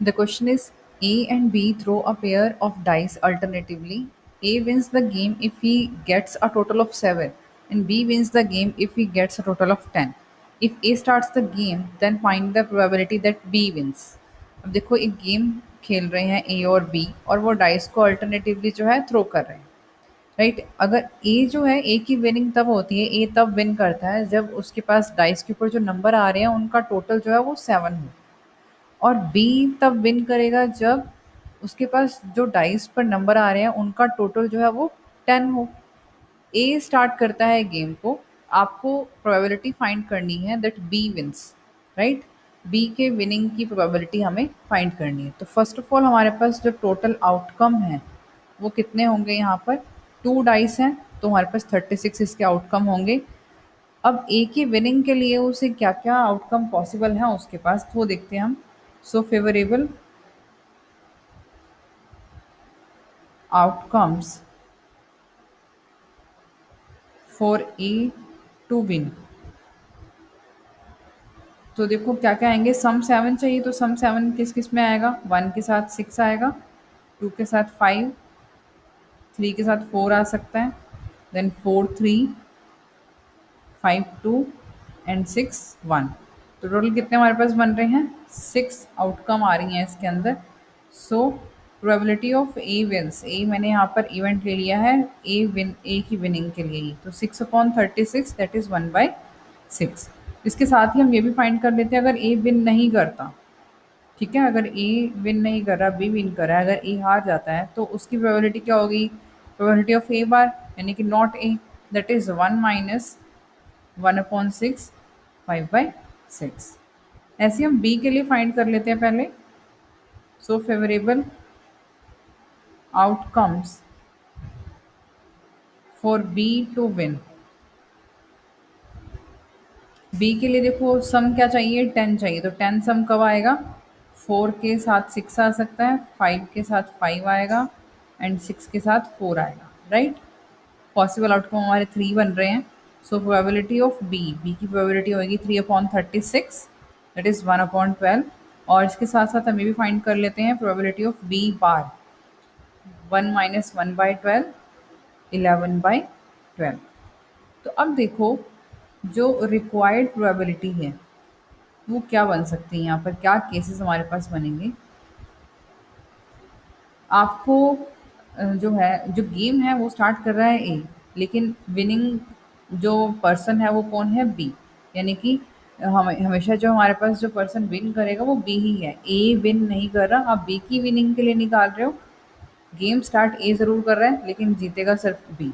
The question is, A and B throw a pair of dice alternatively. A wins the game if he gets a total of 7, and B wins the game if he gets a total of 10. If A starts the game, then find the probability that B wins. अब देखो एक game खेल रहे हैं ए और B और वो dice को अल्टरनेटिवली जो है थ्रो कर रहे हैं, राइट। अगर ए जो है, ए की विनिंग तब होती है, ए तब विन करता है जब उसके पास डाइस के ऊपर जो नंबर आ रहे हैं उनका टोटल जो है वो 7 हो। और बी तब विन करेगा जब उसके पास जो डाइस पर नंबर आ रहे हैं उनका टोटल जो है वो 10 हो। ए स्टार्ट करता है गेम को, आपको प्रोबेबिलिटी फाइंड करनी है that B wins, right. B के विनिंग की प्रोबेबिलिटी हमें फाइंड करनी है। तो फर्स्ट ऑफ ऑल हमारे पास जो टोटल आउटकम है वो कितने होंगे यहाँ पर, 2 डाइस हैं तो हमारे पास 36 इसके आउटकम होंगे। अब ए की विनिंग के लिए उसे क्या-क्या आउटकम पॉसिबल हैं उसके पास, तो वो देखते हैं हम। So favourable outcomes for A to win. तो देखो क्या-क्या आएँगे, सम 7 चाहिए तो सम 7 किस-किस में आएगा, 1 के साथ 6 आएगा, 2 के साथ 5, 3 के साथ 4 आ सकता है, देन 4 3, 5 2 एंड 6 1। तो टोटल कितने हमारे पास बन रहे हैं, 6 आउटकम आ रही हैं इसके अंदर। So probability of A wins, A मैंने यहाँ पर इवेंट ले लिया है ए की विनिंग के लिए ही, तो 6/36 दैट इज़ 1/6। इसके साथ ही हम ये भी फाइंड कर लेते हैं अगर ए विन नहीं करता, ठीक है, अगर ए विन नहीं कर रहा, बी विन कर रहा है, अगर ए हार जाता है तो उसकी प्रोबेबिलिटी क्या होगी, प्रोबेबिलिटी ऑफ ए बार यानी कि not a, that is 1 minus 1/6, 5/6। ऐसे हम बी के लिए फाइंड कर लेते हैं पहले। So favourable outcomes for B to win. B के लिए देखो सम क्या चाहिए, 10 चाहिए, तो 10 सम कब आएगा, 4 के साथ 6 आ सकता है, 5 के साथ 5 आएगा एंड 6 के साथ 4 आएगा, राइट। पॉसिबल आउटकम हमारे 3 बन रहे हैं। So probability of B, B की प्रोबेबिलिटी होगी 3/36, दैट इज़ 1/12। और इसके साथ साथ हम ये भी फाइंड कर लेते हैं probability of B bar, 1 minus 1/12, 11/12। तो अब देखो जो रिक्वायर्ड प्रोबेबिलिटी है वो क्या बन सकती है, यहाँ पर क्या केसेस हमारे पास बनेंगे। आपको जो है जो गेम है वो स्टार्ट कर रहा है ए, लेकिन विनिंग जो पर्सन है वो कौन है, बी। यानी कि हमेशा जो हमारे पास जो पर्सन विन करेगा वो बी ही है। ए विन नहीं कर रहा, आप बी की विनिंग के लिए निकाल रहे हो। गेम स्टार्ट ए ज़रूर कर रहा है लेकिन जीतेगा सिर्फ बी।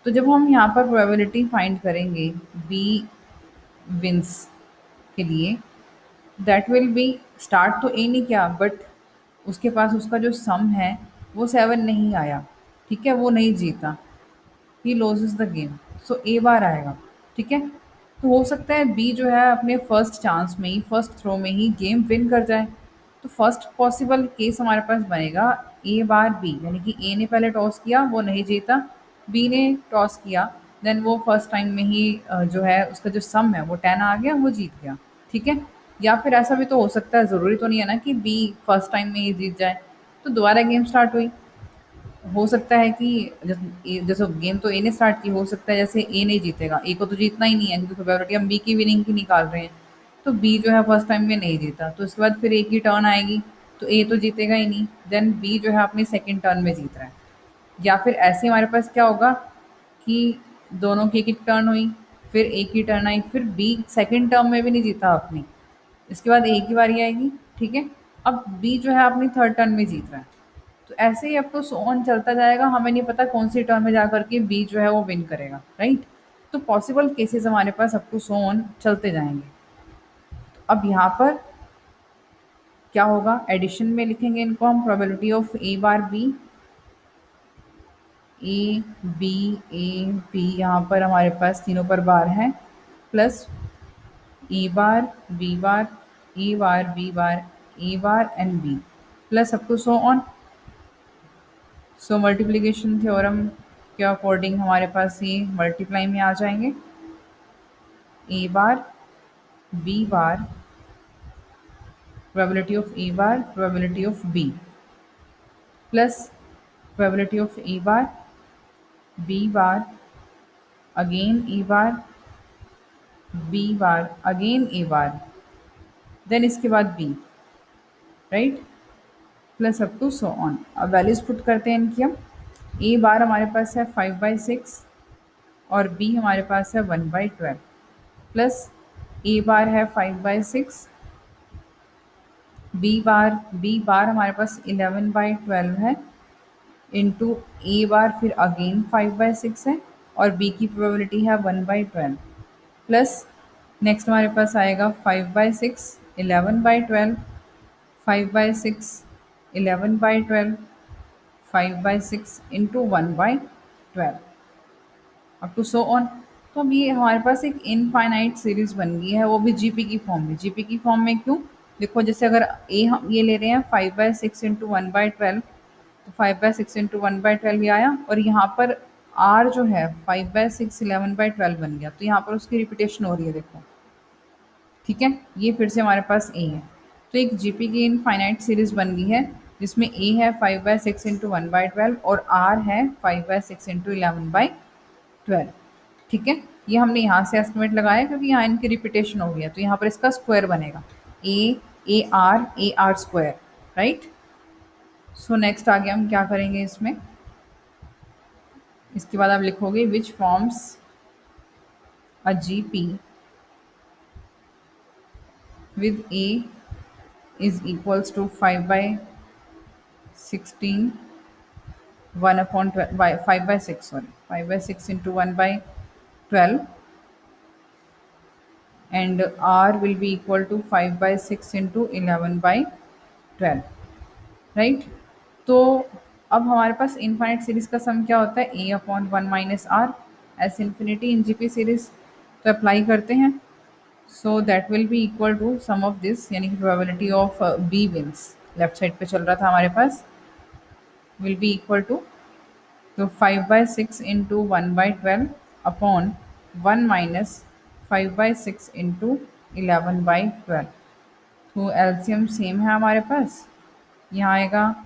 तो जब हम यहाँ पर प्रोबेबिलिटी फाइंड करेंगे बी विंस के लिए, दैट विल बी, स्टार्ट तो ए ने किया बट उसके पास उसका जो सम है वो 7 नहीं आया, ठीक है, वो नहीं जीता, ही लॉसेस द गेम। सो ए बार आएगा, ठीक है। तो हो सकता है बी जो है अपने फर्स्ट चांस में ही, फर्स्ट थ्रो में ही गेम विन कर जाए। तो फर्स्ट पॉसिबल केस हमारे पास बनेगा ए बार बी, यानी कि ए ने पहले टॉस किया वो नहीं जीता, बी ने टॉस किया, देन वो फर्स्ट टाइम में ही जो है उसका जो सम है वो 10 आ गया, वो जीत गया, ठीक है। या फिर ऐसा भी तो हो सकता है, ज़रूरी तो नहीं है ना कि बी फर्स्ट टाइम में ही जीत जाए। तो दोबारा गेम स्टार्ट हुई, हो सकता है कि जैसे गेम तो ए ने स्टार्ट की, हो सकता है जैसे ए नहीं जीतेगा, ए को तो जीतना ही नहीं है क्योंकि प्रोबेबिलिटी हम बी की विनिंग की निकाल रहे हैं। तो बी जो है फर्स्ट टाइम में नहीं जीता, तो उसके बाद फिर ए की टर्न आएगी, तो ए तो जीतेगा ही नहीं, देन बी जो है अपनी सेकंड टर्न में जीत रहा है। या फिर ऐसे हमारे पास क्या होगा कि दोनों की एक-एक टर्न हुई, फिर ए की टर्न आई, फिर बी सेकंड टर्म में भी नहीं जीता अपनी, इसके बाद ए की बारी आएगी, ठीक है। अब बी जो है अपनी थर्ड टर्न में जीत रहा है। तो ऐसे ही अब तो सो ऑन चलता जाएगा, हमें नहीं पता कौन सी टर्म में जा करके बी जो है वो विन करेगा, राइट। तो पॉसिबल केसेस हमारे पास अप टू सो ऑन चलते जाएंगे। अब यहाँ पर क्या होगा, एडिशन में लिखेंगे इनको हम, probability of A bar B, A B A B, यहाँ पर हमारे पास तीनों पर बार है, plus A bar B bar, A bar B bar, A bar and B, plus up to so on. So multiplication theorem के according हमारे पास ये मल्टीप्लाई में आ जाएंगे, A bar B bar probability of A bar, probability of B, plus probability of A bar, B bar, again A bar, B bar, again A bar, then इसके बाद B, right, plus up to so on. अब values put करते हैं इनकी हम। ए बार हमारे पास है 5/6 और बी हमारे पास है 1/12, प्लस ए बार है 5/6, बी बार हमारे पास 11/12 है, इंटू ए बार फिर अगेन 5/6 है, और बी की प्रोबेबिलिटी है 1/12, प्लस नेक्स्ट हमारे पास आएगा 5/6, 11/12, 5/6, 11/12, 5/6 into 1/12, up to so on. तो अब ये हमारे पास एक इनफाइनाइट सीरीज बन गई है, वो भी जीपी की फॉर्म में। जीपी की फॉर्म में क्यों? देखो, जैसे अगर ए हम ये ले रहे हैं 5/6 इंटू 1/12, तो 5/6 इंटू 1/12 ये आया, और यहाँ पर आर जो है 5/6 11/12 बन गया, तो यहाँ पर उसकी रिपीटेशन हो रही है, देखो, ठीक है। ये फिर से हमारे पास ए है, तो एक जीपी की इनफाइनाइट सीरीज बन गई है, जिसमें ए है 5/6 इंटू 1/12 और आर है 5/6 इंटू 11/12, ठीक है। ये हमने यहाँ से एस्टिमेट लगाया क्योंकि यहाँ इनकी रिपीटेशन हो गई है, तो यहाँ पर इसका स्क्वायर बनेगा, A R square, right. So next आगे हम क्या करेंगे इसमें, इसके बाद आप लिखोगे which forms a GP with A is equals to 5/16, 5/6, sorry, 5/6 into 1/12, and r will be equal to 5/6 into 11/12, right. तो अब हमारे पास इनफाइनाइट सीरीज का सम क्या होता है, a upon 1 minus R S infinity in GP series. तो अप्लाई करते हैं, so that will be equal to sum of this, यानी कि probability of B wins, left side पे चल रहा था हमारे पास, विल बी इक्वल टू, तो 5/6 इंटू 1/12 अपॉन 1 माइनस 5/6 इंटू 11/12। तो एलसीएम सेम है हमारे पास, यहाँ आएगा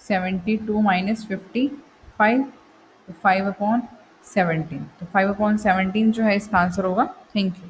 72 माइनस 55, तो 5/17, तो 5/17 जो है इसका आंसर होगा। Thank you.